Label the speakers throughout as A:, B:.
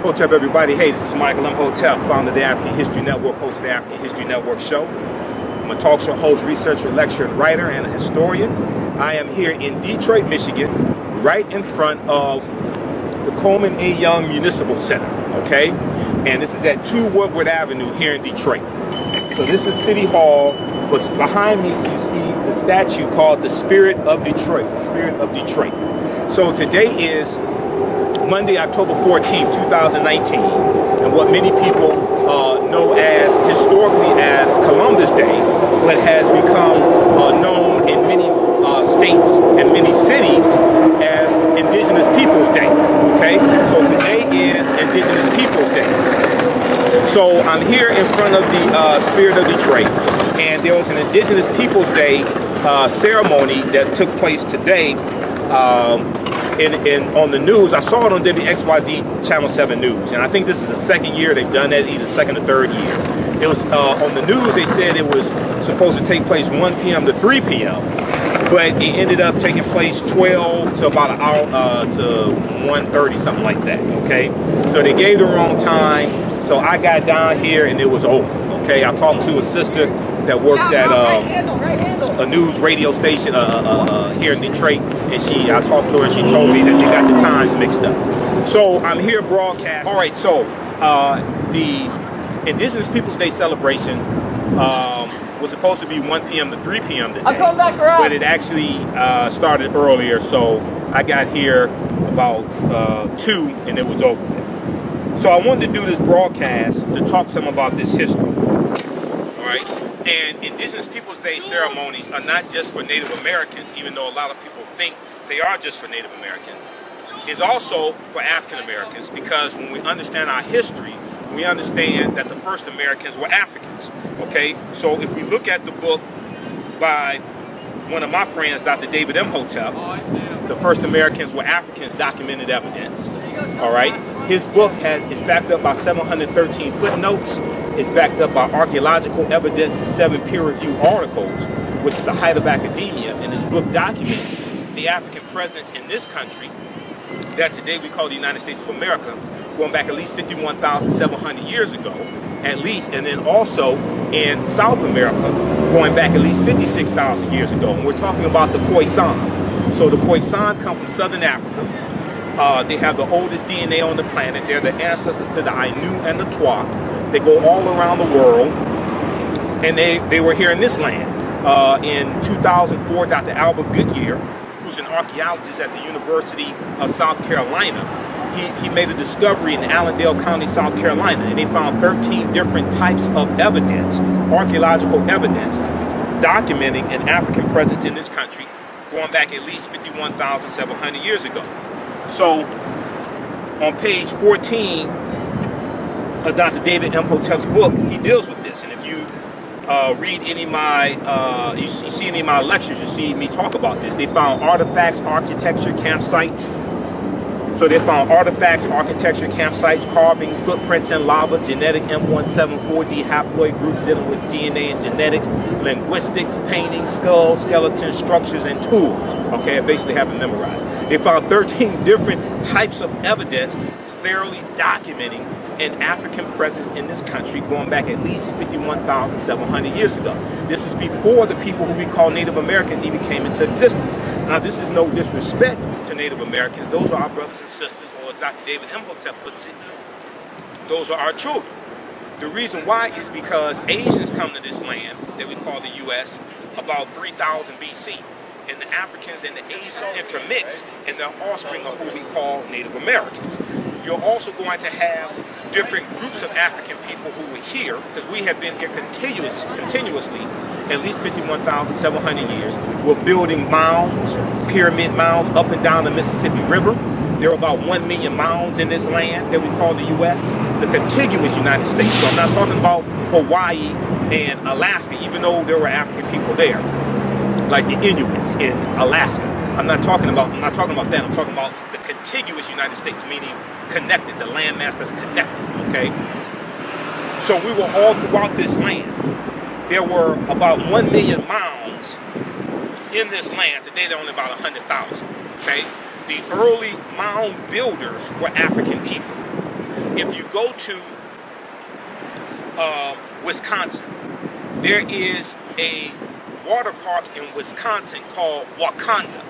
A: Imhotep, everybody. Hey, this is Michael Imhotep, founder of the African History Network, host of the African History Network show. I'm a talk show host, researcher, lecturer, and writer, and a historian. I am here in Detroit, Michigan, right in front of the Coleman A. Young Municipal Center, okay? And this is at 2 Woodward Avenue here in Detroit. So this is City Hall, but behind me you see the statue called the Spirit of Detroit, the Spirit of Detroit. So today is Monday, October 14th, 2019, and what many people know as historically as Columbus Day, but has become known in many states and many cities as Indigenous Peoples Day, okay? So today is Indigenous Peoples Day. So I'm here in front of the Spirit of Detroit, and there was an Indigenous Peoples Day ceremony that took place today on the news. I saw it on WXYZ Channel 7 News, and I think this is the second year they've done that, either second or third year. It was on the news, they said it was supposed to take place 1 p.m. to 3 p.m., but it ended up taking place 12 to about an hour to 1:30, something like that, okay? So they gave the wrong time, so I got down here and it was over, okay? I talked to a sister that works at a news radio station here in Detroit, and I talked to her and she told me that they got the times mixed up. So I'm here broadcasting. All right, so the Indigenous Peoples Day celebration was supposed to be 1 p.m. to 3 p.m. today, but it actually started earlier, so I got here about 2 and it was over with. So I wanted to do this broadcast to talk some about this history. All right, and Indigenous Peoples Day ceremonies are not just for Native Americans, even though a lot of people think they are just for Native Americans. It's also for African Americans, because when we understand our history, we understand that the first Americans were Africans, okay? So if we look at the book by one of my friends, Dr. David Imhotep, The First Americans Were Africans, Documented Evidence, all right? His book is backed up by 713 footnotes. It's backed up by archaeological evidence and 7 peer-reviewed articles, which is the height of academia, and his book documents the African presence in this country that today we call the United States of America, going back at least 51,700 years ago, at least, and then also in South America, going back at least 56,000 years ago. And we're talking about the Khoisan. So the Khoisan come from Southern Africa. They have the oldest DNA on the planet. They're the ancestors to the Ainu and the Twa. They go all around the world, and they were here in this land. In 2004, Dr. Albert Goodyear, who's an archaeologist at the University of South Carolina, he made a discovery in Allendale County, South Carolina, and they found 13 different types of evidence, archaeological evidence, documenting an African presence in this country going back at least 51,700 years ago. So on page 14 of Dr. David Imhotep's book, he deals with this. And if you read any of my, you see any of my lectures, you see me talk about this. They found artifacts, architecture, campsites. So they found artifacts, architecture, campsites, carvings, footprints in lava, genetic M174D haploid groups dealing with DNA and genetics, linguistics, paintings, skulls, skeletons, structures, and tools. Okay, I basically have it memorized. They found 13 different types of evidence thoroughly documenting an African presence in this country going back at least 51,700 years ago. This is before the people who we call Native Americans even came into existence. Now, this is no disrespect to Native Americans. Those are our brothers and sisters, or as Dr. David Imhotep puts it, those are our children. The reason why is because Asians come to this land that we call the U.S. about 3000 BC. And the Africans and the Asians intermix, and they're offspring of who we call Native Americans. You're also going to have different groups of African people who were here, because we have been here continuously, at least 51,700 years. We're building mounds, pyramid mounds up and down the Mississippi River. There are about 1 million mounds in this land that we call the U.S., the contiguous United States. So I'm not talking about Hawaii and Alaska, even though there were African people there, like the Inuits in Alaska. I'm not talking about that. I'm talking about the contiguous United States, meaning connected, the landmass that's connected, okay? So we were all throughout this land. There were about 1 million mounds in this land. Today there are only about 100,000, okay? The early mound builders were African people. If you go to Wisconsin, there is a water park in Wisconsin called Wakanda.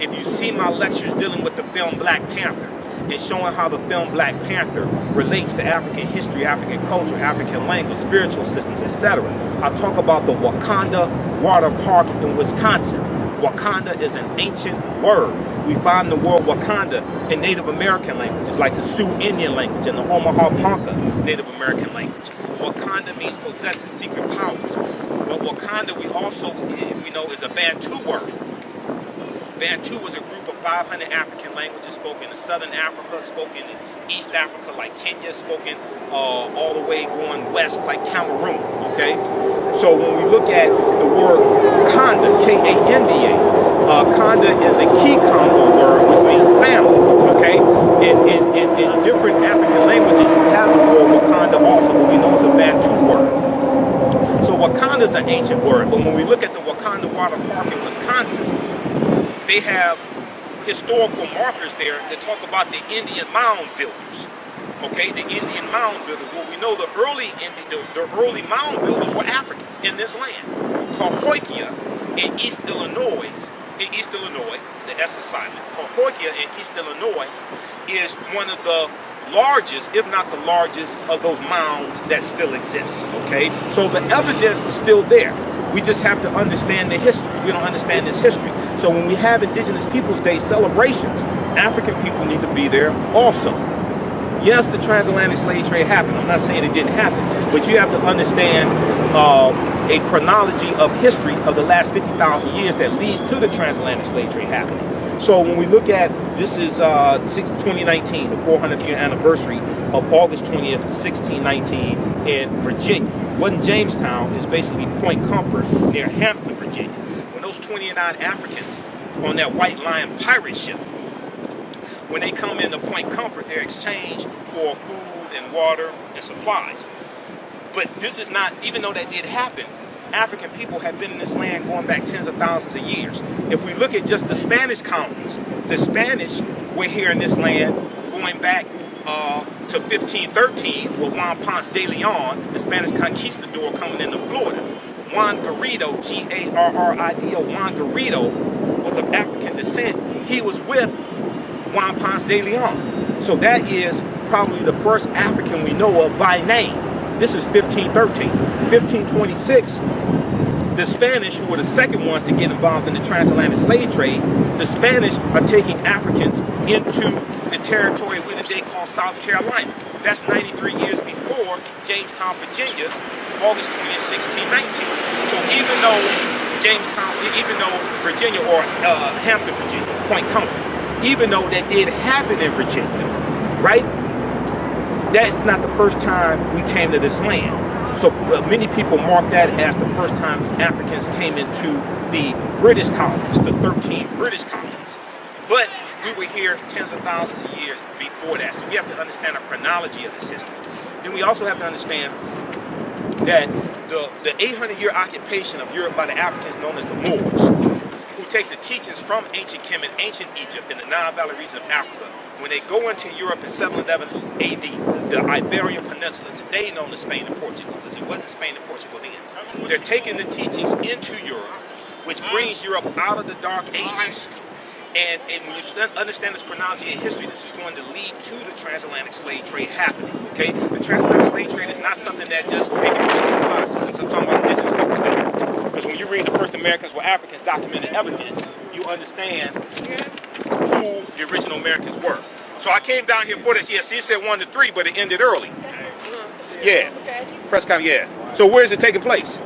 A: If you see my lectures dealing with the film Black Panther and showing how the film Black Panther relates to African history, African culture, African language, spiritual systems, etc., I talk about the Wakanda Water Park in Wisconsin. Wakanda is an ancient word. We find the word Wakanda in Native American languages like the Sioux Indian language and the Omaha Ponca Native American language. Wakanda means possessing secret powers. But Wakanda we know is a Bantu word. Bantu was a group of 500 African languages spoken in Southern Africa, spoken in East Africa like Kenya, spoken all the way going west like Cameroon, okay? So when we look at the word Kanda, K-A-N-D-A, Kanda is a Kikongo word, which means family, okay? In different African languages, you have the word Wakanda also, but we know it's a Bantu word. So Wakanda is an ancient word, but when we look at the Wakanda Water Park in Wisconsin, they have historical markers there that talk about the Indian mound builders. Okay, the Indian mound builders. Well, we know the early mound builders were Africans in this land. Cahokia in East Illinois, the S is silent. Cahokia in East Illinois is one of the largest, if not the largest, of those mounds that still exist. Okay, so the evidence is still there. We just have to understand the history. We don't understand this history. So when we have Indigenous Peoples Day celebrations, African people need to be there also. Yes, the transatlantic slave trade happened. I'm not saying it didn't happen, but you have to understand a chronology of history of the last 50,000 years that leads to the transatlantic slave trade happening. So when we look at, this is 2019, the 400th year anniversary of August 20th, 1619 in Virginia. It wasn't Jamestown, it's basically Point Comfort near Hampton, Virginia. When those 29 Africans on that White Lion pirate ship, when they come into Point Comfort, they're exchanged for food and water and supplies. But this is not, even though that did happen, African people have been in this land going back tens of thousands of years. If we look at just the Spanish colonies, the Spanish were here in this land going back to 1513 with Juan Ponce de Leon, the Spanish conquistador coming into Florida. Juan Garrido, G-A-R-R-I-D-O, Juan Garrido was of African descent. He was with Juan Ponce de Leon. So that is probably the first African we know of by name. This is 1513. 1526, the Spanish, who were the second ones to get involved in the transatlantic slave trade, the Spanish are taking Africans into the territory we today call South Carolina. That's 93 years before Jamestown, Virginia, August 20th, 1619. So even though Virginia or Hampton, Virginia, Point Comfort, even though that did happen in Virginia, right? That's not the first time we came to this land. So many people mark that as the first time Africans came into the British colonies, the 13 British colonies. But we were here tens of thousands of years before that. So we have to understand the chronology of this history. Then we also have to understand that the 800-year occupation of Europe by the Africans known as the Moors, who take the teachings from ancient Kemet, ancient Egypt, in the Nile Valley region of Africa. When they go into Europe in 711 AD, the Iberian Peninsula, today known as Spain and Portugal, because it wasn't Spain and Portugal then, they're taking the teachings into Europe, which brings Europe out of the Dark Ages. And when you understand this chronology of history, this is going to lead to the transatlantic slave trade happening, okay? The transatlantic slave trade is not something that just, I'm talking about Indigenous Peoples Day. Because when you read the first Americans were Africans documented evidence, you understand who the original Americans were. So I came down here for this. Yes, he said 1 to 3, but it ended early. Yeah. Press conference, yeah. So where is it taking place?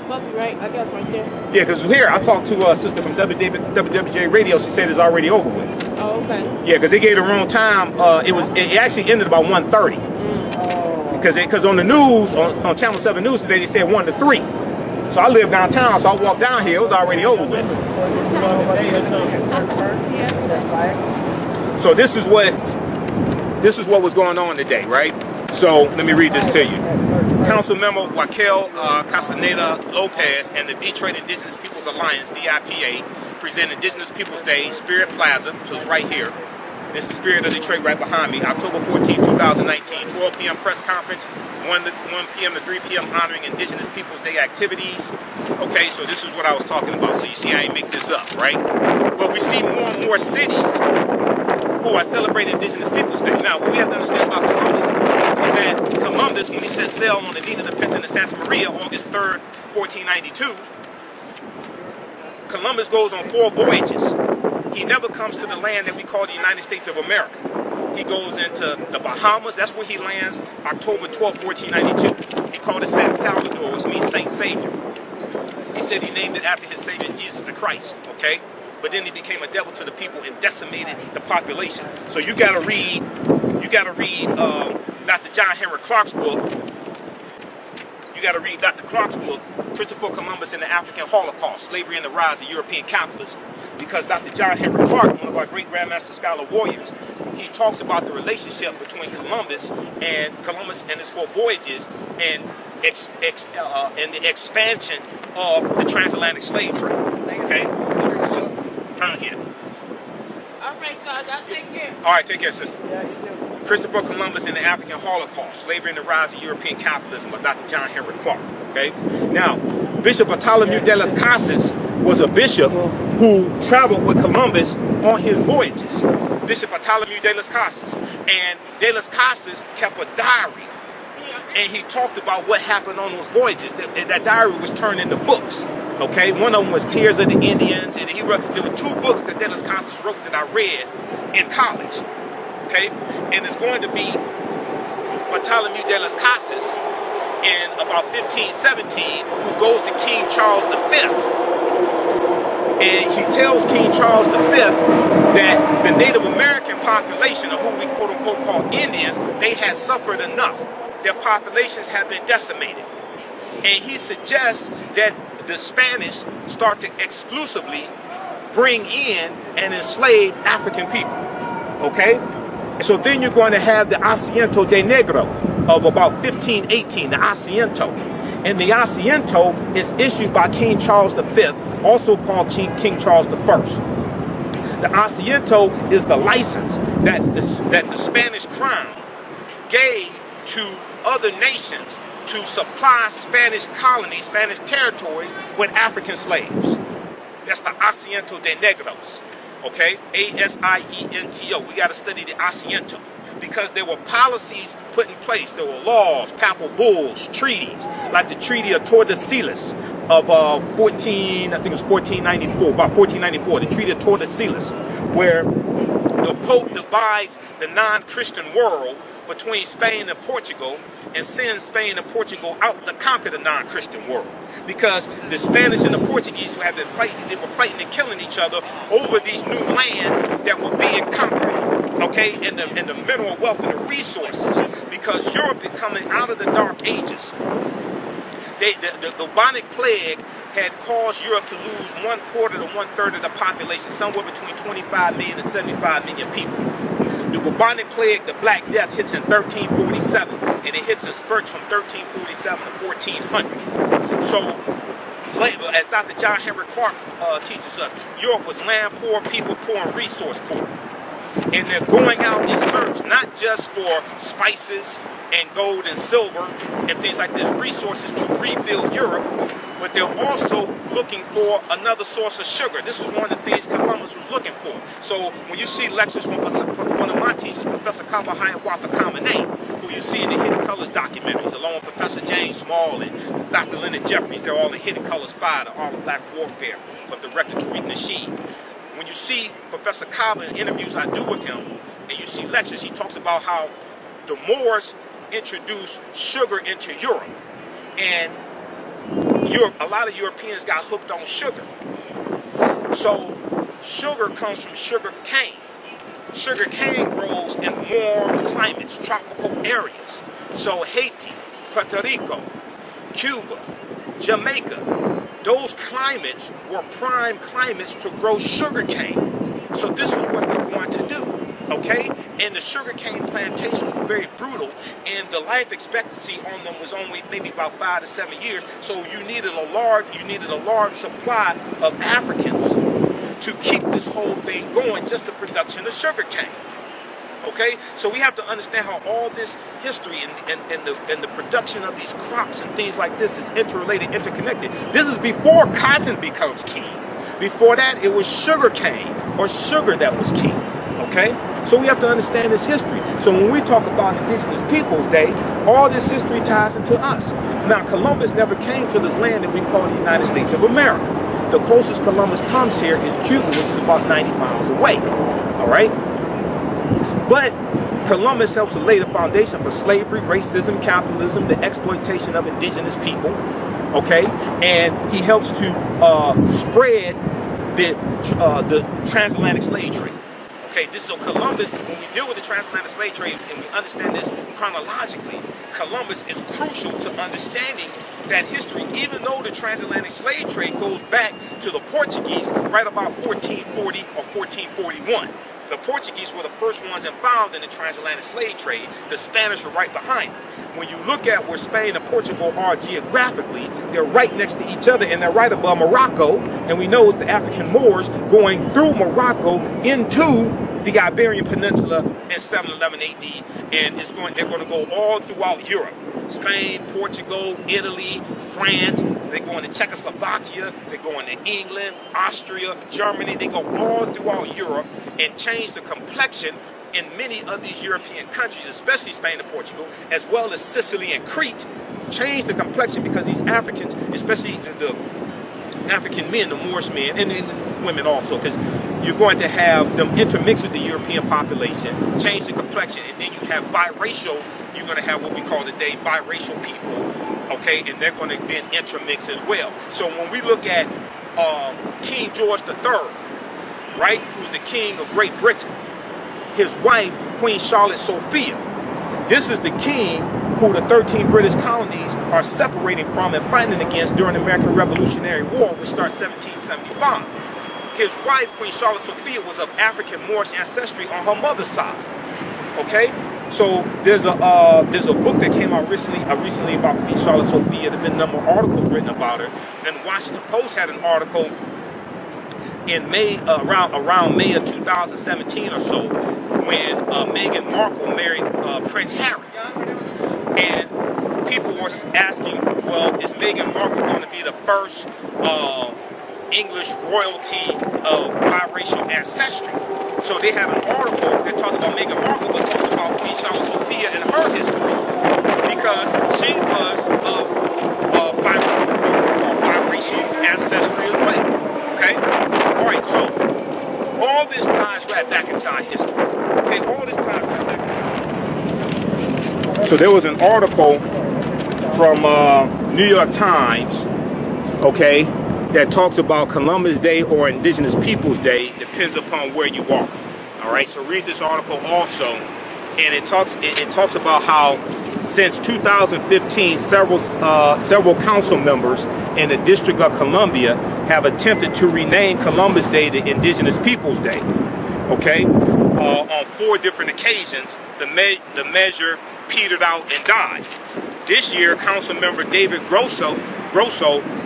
B: Must be right, I guess right there.
A: Yeah, because here, I talked to a sister from WWJ Radio. She said it's already over with.
B: Oh, okay.
A: Yeah, because they gave the wrong time. It actually ended about 1:30. Because on the news, on Channel 7 News today, they said 1 to 3. So I live downtown, so I walked down here. It was already over with. So this is what was going on today, right? So let me read this to you. Council member Raquel Castaneda Lopez and the Detroit Indigenous Peoples Alliance, DIPA, present Indigenous Peoples Day, Spirit Plaza, so it's right here, This is Spirit of Detroit right behind me. October 14, 2019, 12 p.m. press conference, 1 p.m. to 3 p.m. honoring Indigenous Peoples Day activities. Okay, so this is what I was talking about. So you see I ain't make this up, right? But we see more and more cities who are celebrating Indigenous Peoples Day. Now, what we have to understand about Columbus is that Columbus, when he set sail on the Nina the Pinta and Santa Maria, August 3rd, 1492, Columbus goes on 4 voyages. He never comes to the land that we call the United States of America. He goes into the Bahamas. That's where he lands October 12, 1492. He called it San Salvador, which means Saint Savior. He said he named it after his Savior, Jesus the Christ, okay? But then he became a devil to the people and decimated the population. So you gotta read Dr. John Henry Clark's book. You gotta read Dr. Clark's book, Christopher Columbus and the African Holocaust, Slavery and the Rise of European Capitalism. Because Dr. John Henry Clark, one of our great Grandmaster Scholar warriors, he talks about the relationship between Columbus and his 4 voyages and the expansion of the transatlantic slave trade. Okay? So, here.
B: All right, guys, I'll take care.
A: All right, take care, sister.
B: Yeah, you too.
A: Christopher Columbus and the African Holocaust, Slavery and the Rise of European Capitalism by Dr. John Henry Clark. Okay? Now, Bishop Bartholomew de las Casas was a bishop who traveled with Columbus on his voyages. Bishop Bartholomew de las Casas. And de las Casas kept a diary. And he talked about what happened on those voyages. That diary was turned into books. Okay? One of them was Tears of the Indians. And there were 2 books that de las Casas wrote that I read in college. Okay? And it's going to be Bartholomew de las Casas in about 1517, who goes to King Charles V. And he tells King Charles V that the Native American population, or who we quote-unquote call Indians, they had suffered enough. Their populations have been decimated. And he suggests that the Spanish start to exclusively bring in and enslave African people. Okay? So then you're going to have the Asiento de Negro of about 1518, the Asiento. And the Asiento is issued by King Charles V, also called King Charles I. The Asiento is the license that the Spanish crown gave to other nations to supply Spanish colonies, Spanish territories with African slaves. That's the Asiento de Negros. Okay? A-S-I-E-N-T-O. We got to study the Asiento because there were policies put in place. There were laws, papal bulls, treaties, like the Treaty of Tordesillas of 1494, about 1494, the Treaty of Tordesillas, where the Pope divides the non-Christian world between Spain and Portugal and sends Spain and Portugal out to conquer the non-Christian world. Because the Spanish and the Portuguese who had been fighting, they were fighting and killing each other over these new lands that were being conquered, okay, and the mineral wealth and the resources, because Europe is coming out of the Dark Ages. The bubonic plague had caused Europe to lose 1/4 to 1/3 of the population, somewhere between 25 million and 75 million people. The bubonic plague, the Black Death, hits in 1347, and it hits in spurts from 1347 to 1400. So, as Dr. John Henry Clark teaches us, Europe was land poor, people poor, and resource poor. And they're going out in search not just for spices and gold and silver and things like this, resources to rebuild Europe, but they're also looking for another source of sugar. This is one of the things Columbus was looking for. So when you see lectures from one of my teachers, Professor Kaba Hiawatha Kamene, who you see in the Hidden Colors documentaries, along with Professor James Small and Dr. Leonard Jeffries, they're all in Hidden Colors 5, the Art of Black Warfare, from Director Tariq Nasheed. When you see Professor Kaba in interviews I do with him, and you see lectures, he talks about how the Moors introduced sugar into Europe, and a lot of Europeans got hooked on sugar. So sugar comes from sugar cane. Sugar cane grows in warm climates, tropical areas. So Haiti, Puerto Rico, Cuba, Jamaica, those climates were prime climates to grow sugar cane. So this is what they're going to do. Okay, and the sugarcane plantations were very brutal, and the life expectancy on them was only maybe about 5 to 7 years. So you needed a large supply of Africans to keep this whole thing going, just the production of sugarcane. Okay, so we have to understand how all this history and the production of these crops and things like this is interrelated, interconnected. This is before cotton becomes king. Before that, it was sugar cane or sugar that was king. Okay, so we have to understand this history. So when we talk about Indigenous Peoples Day, all this history ties into us. Now, Columbus never came to this land that we call the United States of America. The closest Columbus comes here is Cuba, which is about 90 miles away. All right. But Columbus helps to lay the foundation for slavery, racism, capitalism, the exploitation of indigenous people, okay? And he helps to spread the transatlantic slave trade. Okay, so Columbus, when we deal with the transatlantic slave trade and we understand this chronologically, Columbus is crucial to understanding that history, even though the transatlantic slave trade goes back to the Portuguese right about 1440 or 1441. The Portuguese were the first ones involved in the transatlantic slave trade. The Spanish were right behind them. When you look at where Spain and Portugal are geographically, they're right next to each other and they're right above Morocco. And we know it's the African Moors going through Morocco into the Iberian Peninsula in 711 AD. And they're going to go all throughout Europe. Spain, Portugal, Italy, France. They're going to Czechoslovakia. They're going to England, Austria, Germany. They go all throughout Europe and change the complexion in many of these European countries, especially Spain and Portugal, as well as Sicily and Crete. Change the complexion because these Africans, especially the African men, the Moorish men, and women also, because you're going to have them intermix with the European population, change the complexion, and then you have biracial. You're going to have what we call today biracial people, okay, and they're going to then intermix as well. So when we look at King George III, right, who's the king of Great Britain, his wife, Queen Charlotte Sophia, this is the king who the 13 British colonies are separating from and fighting against during the American Revolutionary War, which starts 1775. His wife, Queen Charlotte Sophia, was of African Moorish ancestry on her mother's side. Okay, so there's a book that came out recently about Queen Charlotte Sophia. There've been a number of articles written about her. And the Washington Post had an article in May, around May of 2017 or so, when Meghan Markle married Prince Harry. And people were asking, well, is Meghan Markle going to be the first English royalty of biracial ancestry? So they had an article that talked about Meghan Markle, but talked about Queen Charlotte Sophia and her history, because she was of biracial ancestry as well. Okay? All right, so all this ties right back into our history. Okay, all this ties right back into our history. So there was an article from New York Times, okay, that talks about Columbus Day or Indigenous Peoples Day, depends upon where you are. All right, so read this article also, and it talks about how since 2015, several council members in the District of Columbia have attempted to rename Columbus Day to Indigenous Peoples Day. Okay, on 4 different occasions, the measure petered out and died. This year, Council Member David Grosso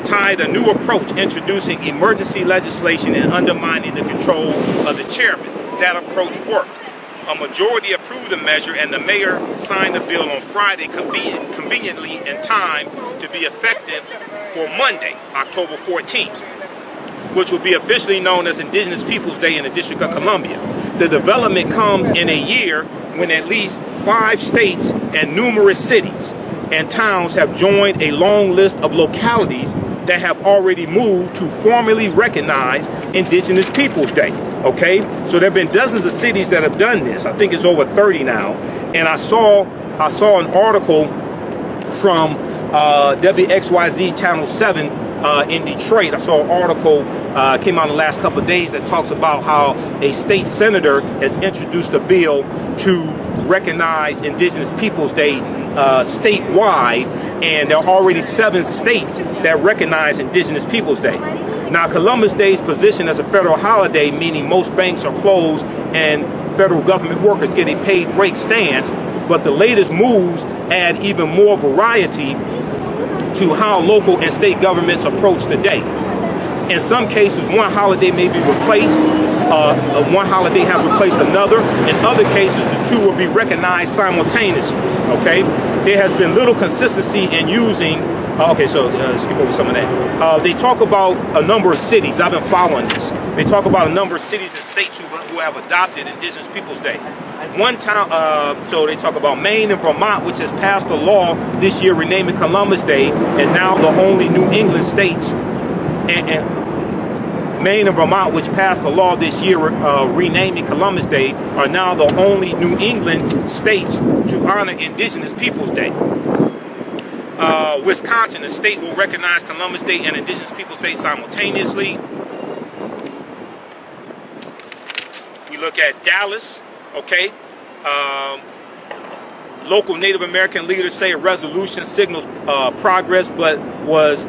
A: tied a new approach, introducing emergency legislation and undermining the control of the chairman. That approach worked. A majority approved the measure, and the mayor signed the bill on Friday, conveniently in time to be effective for Monday, October 14th, which will be officially known as Indigenous Peoples Day in the District of Columbia. The development comes in a year when at least 5 states and numerous cities and towns have joined a long list of localities that have already moved to formally recognize Indigenous Peoples Day. Okay, so there have been dozens of cities that have done this. I think it's over 30 now. And I saw an article from WXYZ Channel 7 in Detroit. I saw an article came out in the last couple of days that talks about how a state senator has introduced a bill to recognize Indigenous Peoples Day statewide, and there are already 7 states that recognize Indigenous Peoples Day. Now, Columbus Day is positioned as a federal holiday, meaning most banks are closed and federal government workers get a paid break stance, but the latest moves add even more variety to how local and state governments approach the day. In some cases, one holiday may be replaced, one holiday has replaced another. In other cases, the two will be recognized simultaneously. Okay, there has been little consistency in using. Okay, so skip over some of that. They talk about a number of cities. I've been following this. They talk about a number of cities and states who have adopted Indigenous Peoples Day. One town, so they talk about Maine and Vermont, which has passed a law this year renaming Columbus Day, and now the only New England states, and Maine and Vermont, which passed a law this year renaming Columbus Day, are now the only New England states to honor Indigenous Peoples Day. Wisconsin, the state will recognize Columbus Day and Indigenous Peoples Day simultaneously. We look at Dallas, okay. Local Native American leaders say a resolution signals progress, but was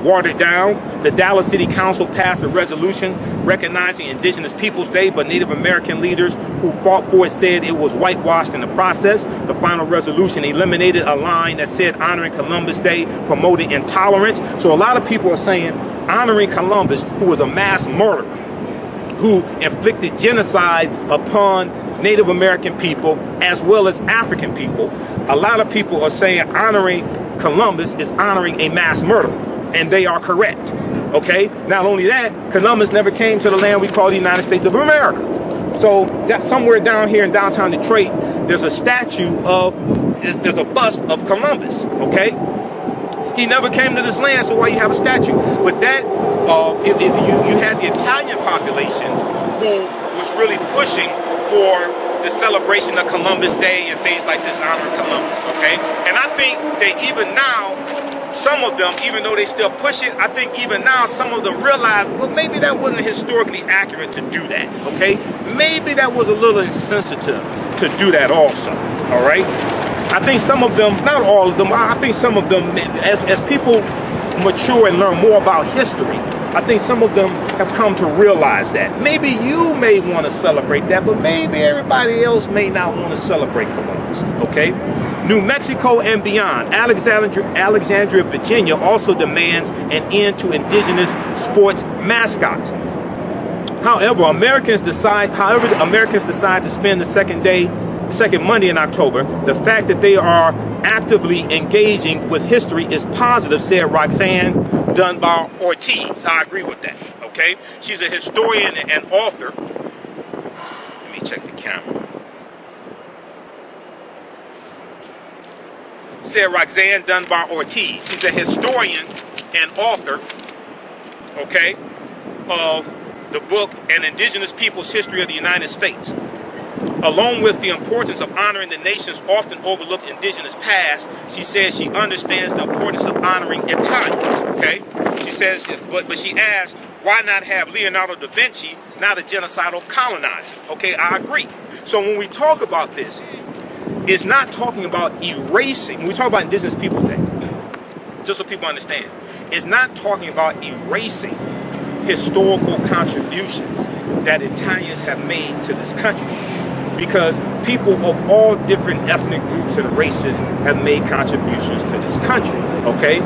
A: watered down. The Dallas City Council passed a resolution recognizing Indigenous Peoples Day, but Native American leaders who fought for it said it was whitewashed in the process. The final resolution eliminated a line that said honoring Columbus Day promoted intolerance. So a lot of people are saying honoring Columbus, who was a mass murderer, who inflicted genocide upon Native American people as well as African people. A lot of people are saying honoring Columbus is honoring a mass murderer, and they are correct. Okay? Not only that, Columbus never came to the land we call the United States of America. So that somewhere down here in downtown Detroit, there's a statue of, there's a bust of Columbus. Okay? He never came to this land, so why you have a statue? But that, you had the Italian population who was really pushing for the celebration of Columbus Day and things like this, honoring Columbus, okay? And I think that even now, some of them, even though they still push it, I think even now some of them realize, well, maybe that wasn't historically accurate to do that, okay? Maybe that was a little insensitive to do that also, all right? I think some of them, not all of them, I think some of them, as people mature and learn more about history, I think some of them have come to realize that. Maybe you may want to celebrate that, but maybe everybody else may not want to celebrate Columbus, okay? New Mexico and beyond, Alexandria, Virginia also demands an end to indigenous sports mascots. However, Americans decide to spend the second Monday in October, the fact that they are actively engaging with history is positive, said Roxanne Dunbar-Ortiz. I agree with that, okay? She's a historian and author. Let me check the camera. Said Roxanne Dunbar-Ortiz. She's a historian and author, okay, of the book An Indigenous Peoples History of the United States. Along with the importance of honoring the nation's often overlooked indigenous past, she says she understands the importance of honoring Italians, okay? She says, but she asks, why not have Leonardo da Vinci, not a genocidal colonizer? Okay, I agree. So when we talk about this, it's not talking about erasing. When we talk about Indigenous Peoples Day, just so people understand, it's not talking about erasing historical contributions that Italians have made to this country. Because people of all different ethnic groups and races have made contributions to this country, okay?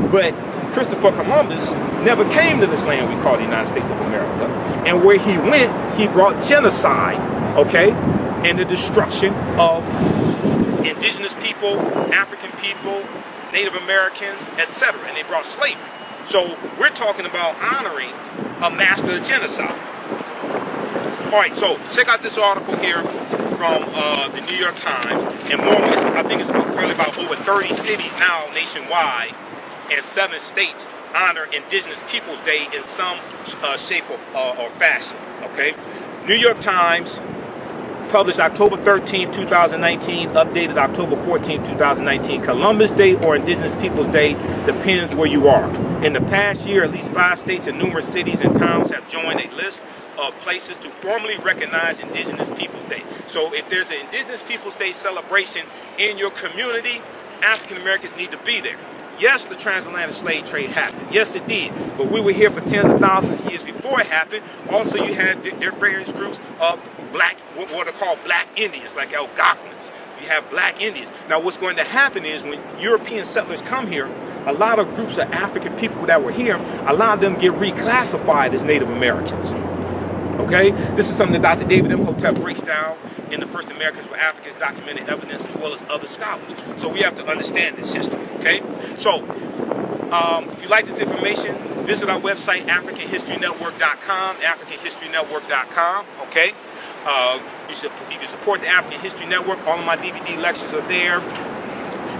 A: But Christopher Columbus never came to this land we call the United States of America. And where he went, he brought genocide, okay? And the destruction of indigenous people, African people, Native Americans, etc. And they brought slavery. So we're talking about honoring a master of genocide. All right, so check out this article here from the New York Times. And more, I think it's probably about over 30 cities now nationwide and 7 states honor Indigenous Peoples Day in some shape or fashion, okay? New York Times published October 13, 2019, updated October 14, 2019. Columbus Day or Indigenous Peoples Day depends where you are. In the past year, at least 5 states and numerous cities and towns have joined a list of places to formally recognize Indigenous Peoples Day. So if there's an Indigenous Peoples Day celebration in your community, African Americans need to be there. Yes, the transatlantic slave trade happened. Yes, it did. But we were here for tens of thousands of years before it happened. Also, you had there various groups of black, what are called black Indians, like Algonquins. You have black Indians. Now, what's going to happen is when European settlers come here, a lot of groups of African people that were here, a lot of them get reclassified as Native Americans. Okay, this is something that Dr. David Imhotep breaks down in The First Americans Were Africans, Documented Evidence, as well as other scholars. So we have to understand this history, okay? So if you like this information, visit our website, AfricanHistoryNetwork.com, AfricanHistoryNetwork.com, okay? You can support the African History Network. All of my DVD lectures are there,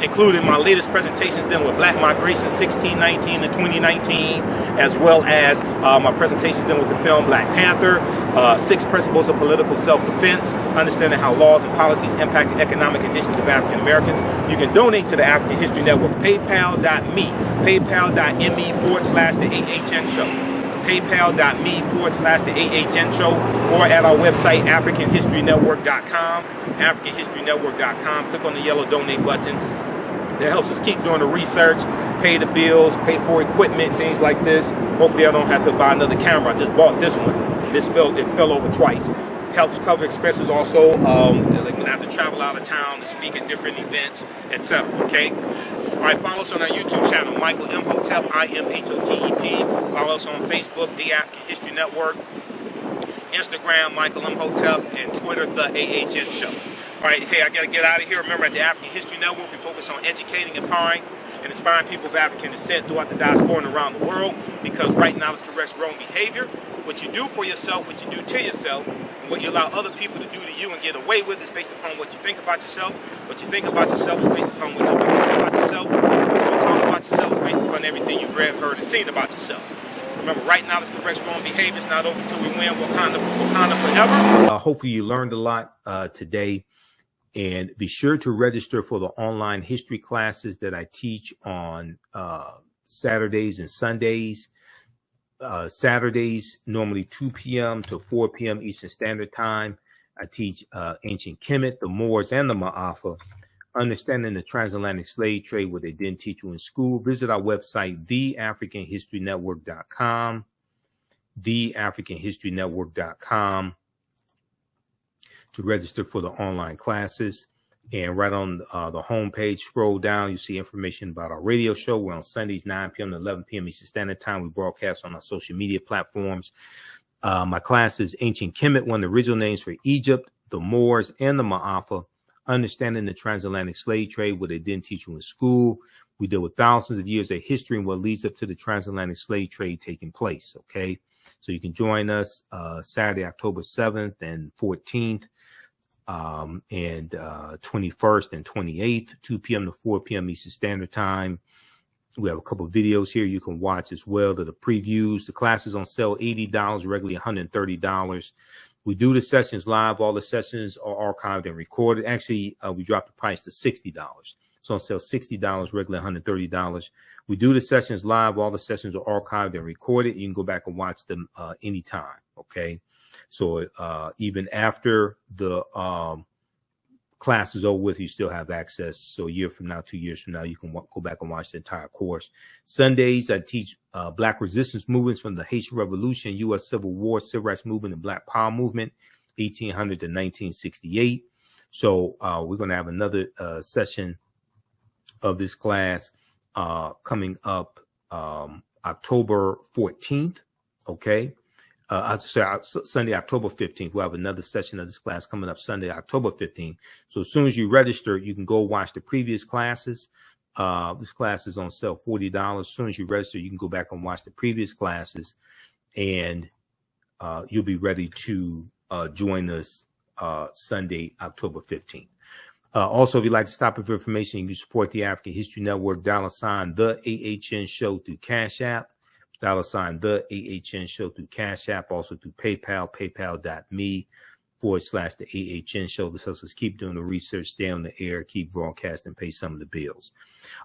A: including my latest presentations dealing with Black migration 1619 to 2019, as well as my presentations dealing with the film Black Panther, 6 Principles of Political Self-Defense, understanding how laws and policies impact the economic conditions of African Americans. You can donate to the African History Network, paypal.me, paypal.me/the AHN Show, paypal.me/the AHN Show, or at our website, AfricanHistoryNetwork.com, AfricanHistoryNetwork.com. Click on the yellow donate button. That helps us keep doing the research, pay the bills, pay for equipment, things like this. Hopefully I don't have to buy another camera. I just bought this one. It fell over twice. Helps cover expenses also, like when I have to travel out of town to speak at different events, etc. Okay? All right, follow us on our YouTube channel, Michael Imhotep, IMHOTEP. Follow us on Facebook, The African History Network, Instagram, Michael Imhotep, and Twitter, The AHN Show. All right, hey, I got to get out of here. Remember, at the African History Network, we focus on educating, empowering, and inspiring people of African descent throughout the diaspora and around the world, because right knowledge corrects wrong behavior. What you do for yourself, what you do to yourself, and what you allow other people to do to you and get away with is based upon what you think about yourself. What you think about yourself is based upon what you become about yourself. What you become about yourself is based upon everything you've read, heard, and seen about yourself. Remember, right knowledge corrects wrong behavior. It's not over till we win. Wakanda forever. Hopefully you learned a lot today. And be sure to register for the online history classes that I teach on Saturdays and Sundays. Saturdays, normally 2 p.m. to 4 p.m. Eastern Standard Time. I teach ancient Kemet, the Moors, and the Ma'afa, understanding the transatlantic slave trade, what they didn't teach you in school. Visit our website, theafricanhistorynetwork.com, theafricanhistorynetwork.com, to register for the online classes. And right on the home page, scroll down, you see information about our radio show. We're on Sundays, 9 p.m. to 11 p.m. Eastern Standard Time. We broadcast on our social media platforms. My class is Ancient Kemet, one of the original names for Egypt, the Moors, and the Ma'afa, understanding the transatlantic slave trade, what they didn't teach you in school. We deal with thousands of years of history and what leads up to the transatlantic slave trade taking place, okay? So you can join us Saturday, October 7th and 14th. And 21st and 28th, 2 p.m. to 4 p.m. Eastern Standard Time. We have a couple of videos here you can watch as well. To the previews. The class is on sale $80, regularly $130. We do the sessions live. All the sessions are archived and recorded. Actually, we dropped the price to $60. So on sale $60, regularly $130. We do the sessions live. All the sessions are archived and recorded. You can go back and watch them anytime. Okay. So even after the class is over with, you still have access. So a year from now, 2 years from now, you can go back and watch the entire course. Sundays, I teach Black resistance movements from the Haitian Revolution, U.S. Civil War, Civil Rights Movement, and Black Power Movement, 1800 to 1968. So we're going to have another session of this class coming up October 14th. Okay. Sunday, October 15th. We'll have another session of this class coming up Sunday, October 15th. So as soon as you register, you can go watch the previous classes. This class is on sale $40. As soon as you register, you can go back and watch the previous classes, and you'll be ready to join us Sunday, October 15th. Also, if you'd like to stop it for information, you can support the African History Network, $, the AHN Show through Cash App. $, the AHN Show through Cash App, also through PayPal, paypal.me /the AHN Show. This helps us keep doing the research, stay on the air, keep broadcasting, pay some of the bills.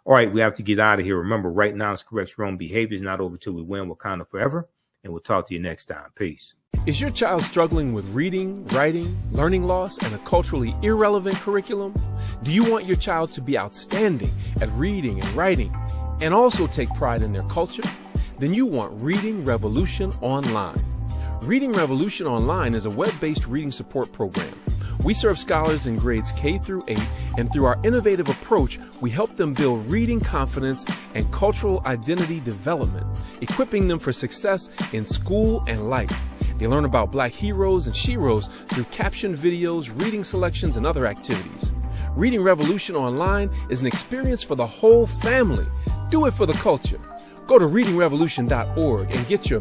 A: All right, we have to get out of here. Remember, right now it's corrects wrong behavior. It's not over till we win. Wakanda forever. And we'll talk to you next time. Peace.
C: Is your child struggling with reading, writing, learning loss, and a culturally irrelevant curriculum? Do you want your child to be outstanding at reading and writing and also take pride in their culture? Then you want Reading Revolution Online. Reading Revolution Online is a web-based reading support program. We serve scholars in grades K through 8, and through our innovative approach, we help them build reading confidence and cultural identity development, equipping them for success in school and life. They learn about Black heroes and sheroes through captioned videos, reading selections, and other activities. Reading Revolution online is an experience for the whole family. Do it for the culture. Go to readingrevolution.org and get your